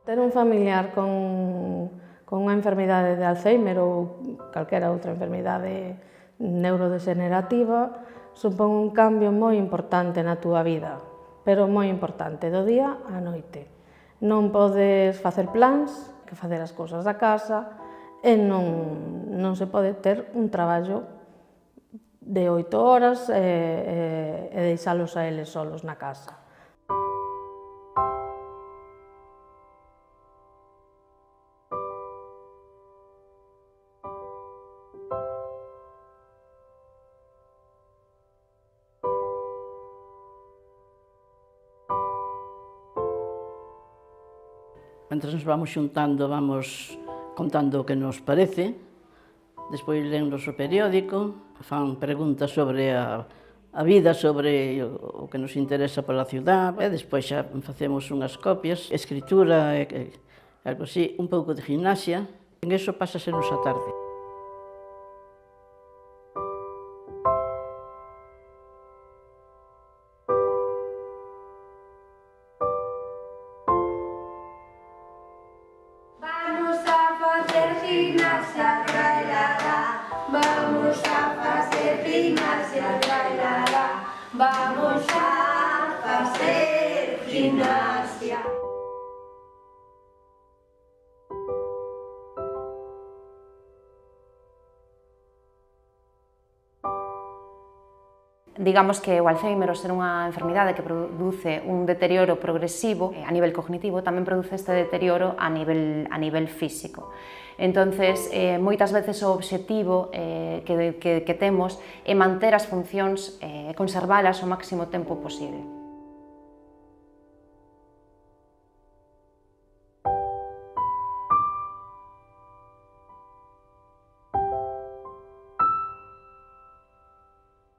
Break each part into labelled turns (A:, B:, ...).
A: Ter un familiar con unha enfermidade de Alzheimer ou calquera outra enfermidade neurodegenerativa supón un cambio moi importante na túa vida, pero moi importante, do día á noite. Non podes facer plans, que facer as cousas da casa, e non se pode ter un traballo de 8 horas e deixalos a eles solos na casa.
B: Mentre nos vamos xuntando, vamos contando o que nos parece, despois lennos o periódico, fan preguntas sobre a vida, sobre o que nos interesa pola ciudad, e despois xa facemos unhas copias, escritura, algo así, un pouco de gimnasia, en eso pásasenos a tarde.
C: Gimnasia, trailala. Vamos a facer gimnasia, trailala. Vamos a facer gimnasia.
D: Digamos que o Alzheimer, ao ser unha enfermidade que produce un deterioro progresivo a nivel cognitivo, tamén produce este deterioro a nivel físico. Entonces, moitas veces o obxectivo que temos é manter as funcións e conservalas o máximo tempo posible.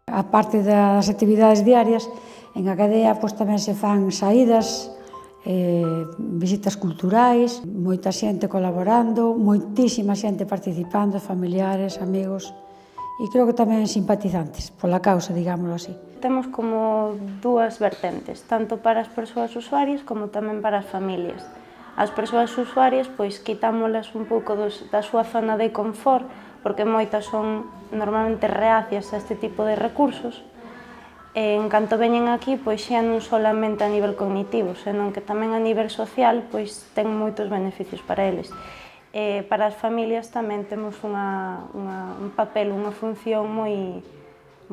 E: A parte das actividades diarias, en a cadea tamén se fan saídas, visitas culturais, moita xente colaborando, moitísima xente participando, familiares, amigos, e creo que tamén simpatizantes pola causa, digámoslo así.
F: Temos como dúas vertentes, tanto para as persoas usuarias como tamén para as familias. As persoas usuarias, pois, quitámolas un pouco da súa zona de confort, porque moitas son normalmente reacias a este tipo de recursos. En canto veñen aquí, pois xa non solamente a nivel cognitivo, senón que tamén a nivel social, pois ten moitos beneficios para eles. Para as familias tamén temos un papel, unha función moi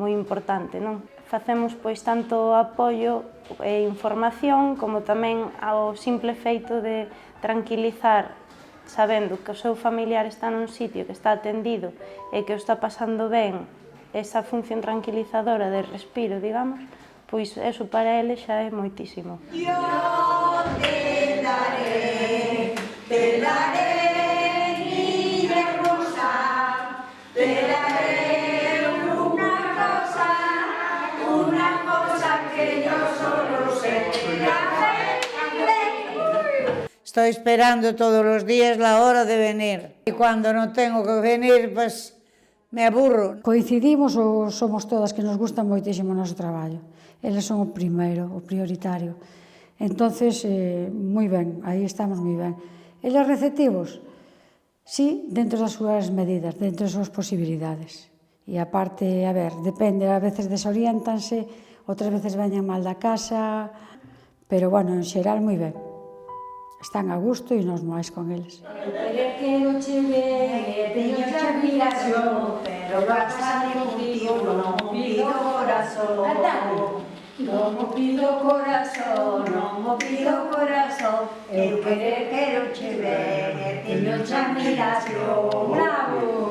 F: importante, non? Facemos pois tanto apoio e información, como tamén ao simple feito de tranquilizar, sabendo que o seu familiar está nun sitio que está atendido e que o está pasando ben, esa función tranquilizadora de respiro, digamos, pois eso para ele xa é moitísimo.
C: Yo te daré, niña hermosa, te daré una cosa que yo solo sé hacer.
G: Estoy esperando todos los días la hora de venir. Y cuando no tengo que venir, pues me aburro.
E: Coincidimos ou somos todas que nos gusta moitísimo o noso traballo. Eles son o primeiro, o prioritario. Entonces, moi ben, aí estamos moi ben. Eles receptivos? Sí, dentro das súas medidas, dentro das súas posibilidades. E aparte, a ver, depende, a veces desoriéntanse, outras veces veñen mal da casa, pero, bueno, en xeral, moi ben. Están a gusto e nos máis con eles.
C: Quero che ver, teño xa admiración, pero casarme contigo non mo pido corazón. Non mo pido corazón, non mo pido corazón. Eu quero che ver, teño xa admiración. Bravo!